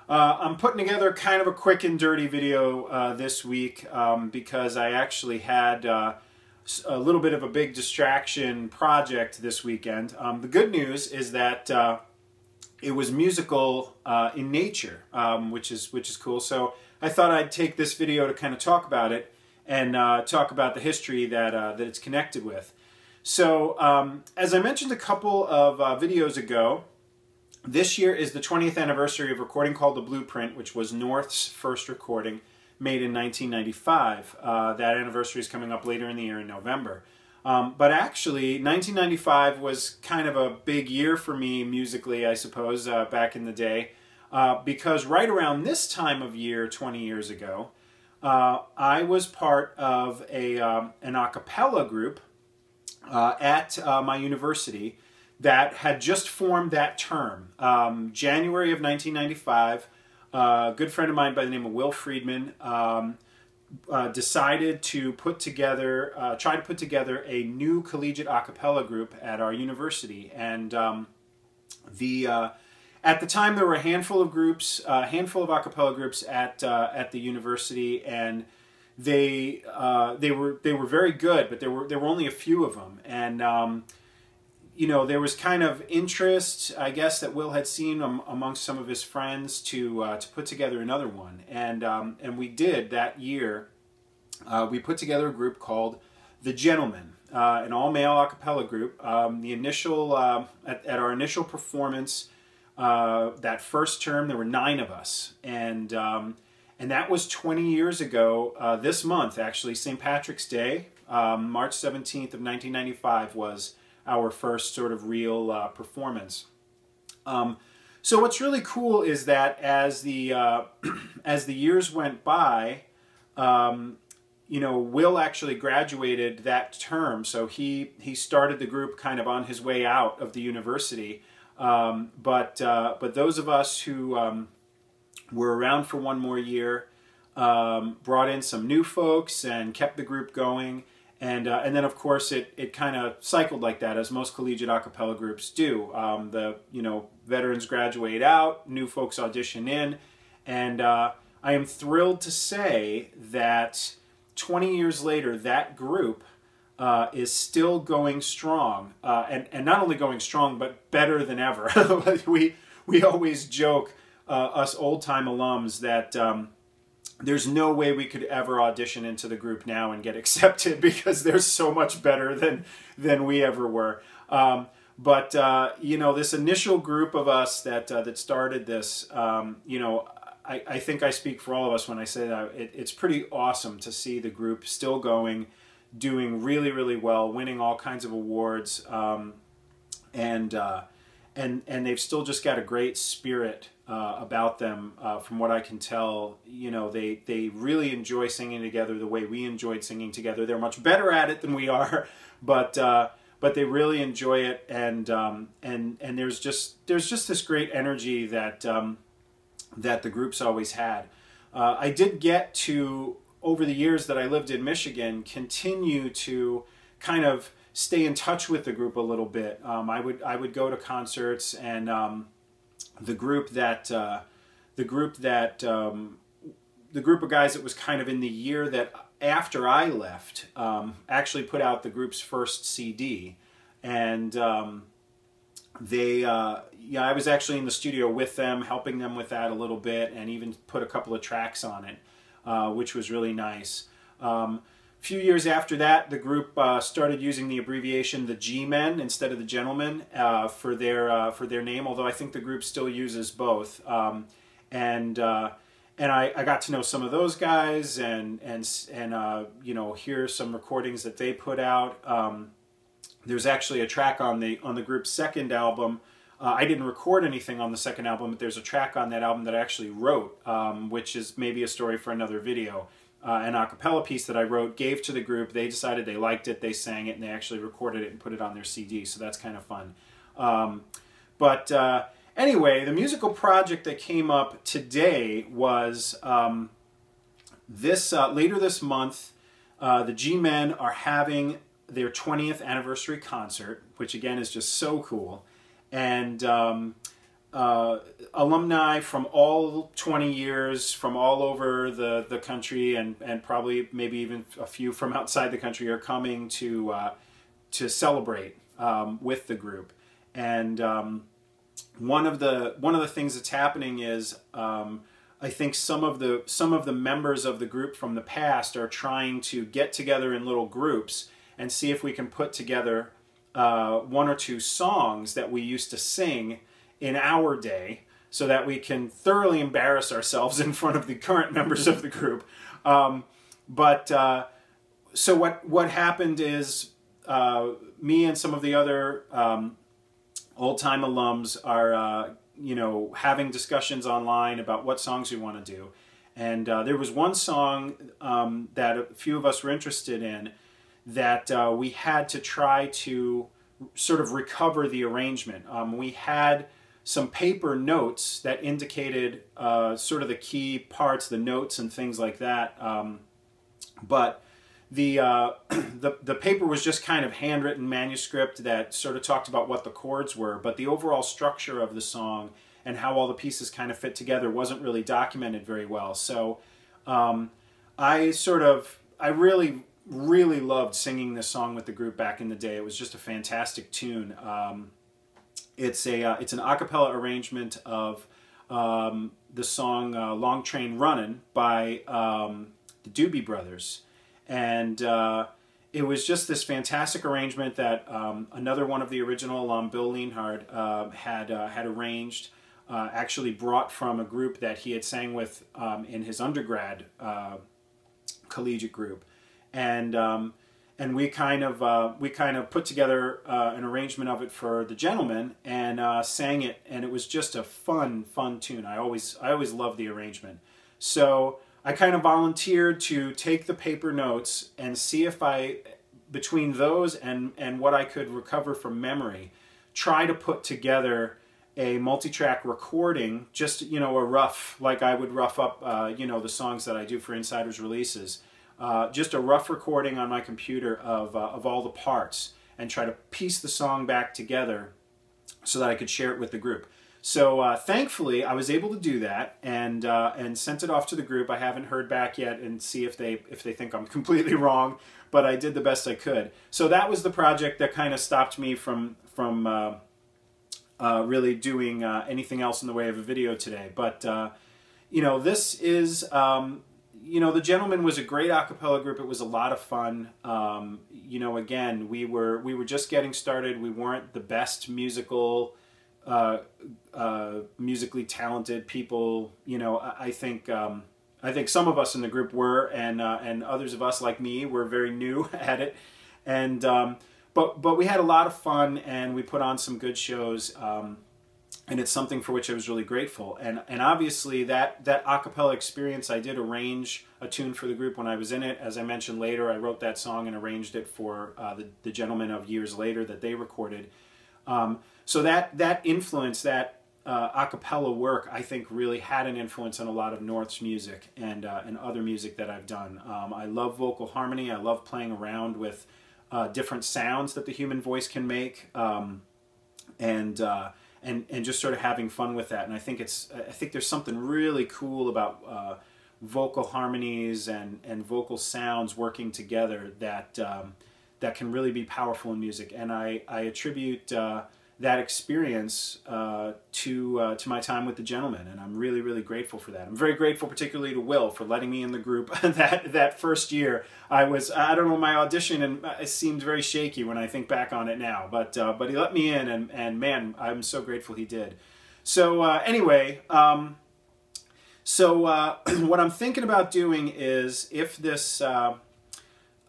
I'm putting together kind of a quick and dirty video this week because I actually had a little bit of a big distraction project this weekend. The good news is that it was musical in nature, which is cool. So I thought I'd take this video to kind of talk about it and talk about the history that it's connected with. So as I mentioned a couple of videos ago, this year is the 20th anniversary of a recording called The Blueprint, which was North's first recording, made in 1995. That anniversary is coming up later in the year in November. But actually, 1995 was kind of a big year for me musically, I suppose, back in the day, because right around this time of year, 20 years ago, I was part of an a cappella group at my university that had just formed that term. January of 1995, a good friend of mine by the name of Will Friedman decided to put together, try to put together a new collegiate a cappella group at our university. And at the time there were a handful of groups, a handful of a cappella groups at the university, and they were very good, but there were only a few of them. And you know, there was kind of interest, I guess, that Will had seen amongst some of his friends to put together another one, and we did that year. We put together a group called The Gentlemen, an all-male a cappella group. The initial at our initial performance, that first term, there were 9 of us, and that was 20 years ago. This month, actually, St. Patrick's Day, March 17th of 1995 was our first sort of real performance. So what's really cool is that as the years went by, you know, Will actually graduated that term, so he started the group kind of on his way out of the university. But those of us who were around for one more year brought in some new folks and kept the group going. And then, of course, it kind of cycled like that, as most collegiate a cappella groups do. Veterans graduate out, new folks audition in, and I am thrilled to say that 20 years later, that group is still going strong, and not only going strong, but better than ever. we always joke, us old-time alums, that there's no way we could ever audition into the group now and get accepted, because they're so much better than we ever were. You know, this initial group of us that started this, you know, I think I speak for all of us when I say that it's pretty awesome to see the group still going, doing really, really well, winning all kinds of awards, and they've still just got a great spirit about them. From what I can tell, you know, they really enjoy singing together the way we enjoyed singing together. They're much better at it than we are, but they really enjoy it, and there's just this great energy that the group's always had. I did get to, over the years that I lived in Michigan, continue to kind of stay in touch with the group a little bit. I would go to concerts, and the group of guys that was kind of in the year that after I left actually put out the group's first CD, and I was actually in the studio with them, helping them with that a little bit, and even put a couple of tracks on it, which was really nice. A few years after that, the group started using the abbreviation the G-Men instead of the Gentlemen for their name, although I think the group still uses both. And I got to know some of those guys, and you know, hear some recordings that they put out. There's actually a track on the group's second album. I didn't record anything on the second album, but there's a track on that album that I actually wrote, which is maybe a story for another video. An a cappella piece that I wrote, gave to the group. They decided they liked it, they sang it, and they actually recorded it and put it on their CD, so that's kind of fun. Anyway, the musical project that came up today was later this month, the G-Men are having their 20th anniversary concert, which again is just so cool. And alumni from all 20 years, from all over the country, and probably maybe even a few from outside the country are coming to celebrate with the group. And one of the things that's happening is I think some of the members of the group from the past are trying to get together in little groups and see if we can put together one or two songs that we used to sing in our day, so that we can thoroughly embarrass ourselves in front of the current members of the group. So what happened is me and some of the other old-time alums are having discussions online about what songs we want to do. And there was one song that a few of us were interested in that we had to try to sort of recover the arrangement. We had some paper notes that indicated sort of the key parts, the notes and things like that. But the paper was just kind of handwritten manuscript that sort of talked about what the chords were, but the overall structure of the song and how all the pieces kind of fit together wasn't really documented very well. So I really loved singing this song with the group back in the day. It was just a fantastic tune. It's an a cappella arrangement of the song "Long Train Runnin'" by the Doobie Brothers, and it was just this fantastic arrangement that another one of the original alum, Bill Lienhard, had arranged. Actually brought from a group that he had sang with in his undergrad collegiate group, and we kind of put together an arrangement of it for the gentleman and sang it, and it was just a fun tune. I always loved the arrangement. So I kind of volunteered to take the paper notes and see if I, between those and what I could recover from memory, try to put together a multi-track recording, just a rough, like I would rough up the songs that I do for Insiders releases. Just a rough recording on my computer of all the parts, and try to piece the song back together so that I could share it with the group. So thankfully, I was able to do that and sent it off to the group. I haven't heard back yet and see if they think I'm completely wrong, but I did the best I could. So that was the project that kind of stopped me from really doing anything else in the way of a video today. But this is. The Gentlemen was a great a cappella group. It was a lot of fun. Again, we were just getting started. We weren't the best musically talented people. I think some of us in the group were, and others of us, like me, were very new at it. And but we had a lot of fun, and we put on some good shows. And it's something for which I was really grateful. And obviously that a cappella experience, I did arrange a tune for the group when I was in it. As I mentioned later, I wrote that song and arranged it for the Gentlemen of years later that they recorded. So that influence, that a cappella work, I think really had an influence on a lot of North's music and other music that I've done. I love vocal harmony. I love playing around with different sounds that the human voice can make. And just sort of having fun with that. And I think there's something really cool about vocal harmonies and vocal sounds working together that can really be powerful in music. And I attribute that experience to my time with the Gentlemen, and I'm really, really grateful for that. I'm very grateful particularly to Will for letting me in the group that first year. I don't know, my audition, and it seemed very shaky when I think back on it now, but he let me in, and man, I'm so grateful he did. So anyway, what I'm thinking about doing is, if this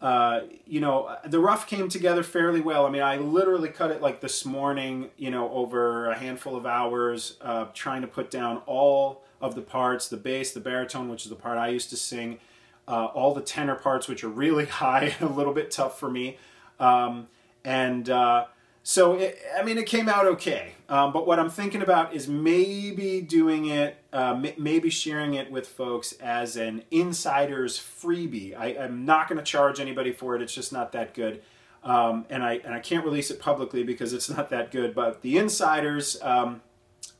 the rough came together fairly well. I mean, I literally cut it like this morning, over a handful of hours, trying to put down all of the parts, the bass, the baritone, which is the part I used to sing, all the tenor parts, which are really high, a little bit tough for me. So it came out okay. But what I'm thinking about is maybe doing it, maybe sharing it with folks as an insider's freebie. I'm not going to charge anybody for it. It's just not that good. And I can't release it publicly because it's not that good. But the insiders,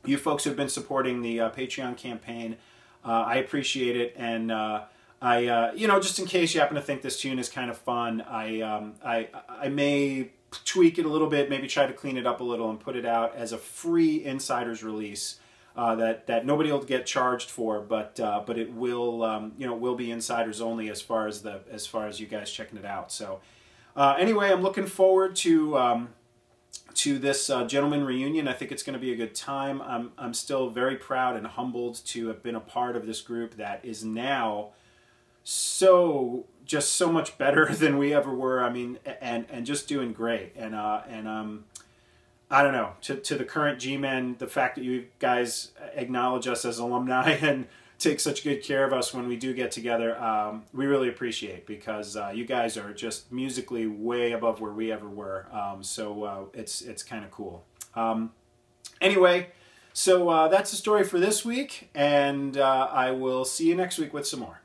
you folks who have been supporting the Patreon campaign. I appreciate it, and you know, just in case you happen to think this tune is kind of fun, I may tweak it a little bit, maybe try to clean it up a little, and put it out as a free insiders release that nobody will get charged for, but it will you know, will be insiders only as far as you guys checking it out. So anyway, I'm looking forward to this gentleman reunion. I think it's going to be a good time. I'm still very proud and humbled to have been a part of this group that is now just so much better than we ever were. I mean, and just doing great. And I don't know, to the current G-Men, the fact that you guys acknowledge us as alumni and take such good care of us when we do get together, we really appreciate, because you guys are just musically way above where we ever were. So it's kind of cool. Anyway, so that's the story for this week, and I will see you next week with some more.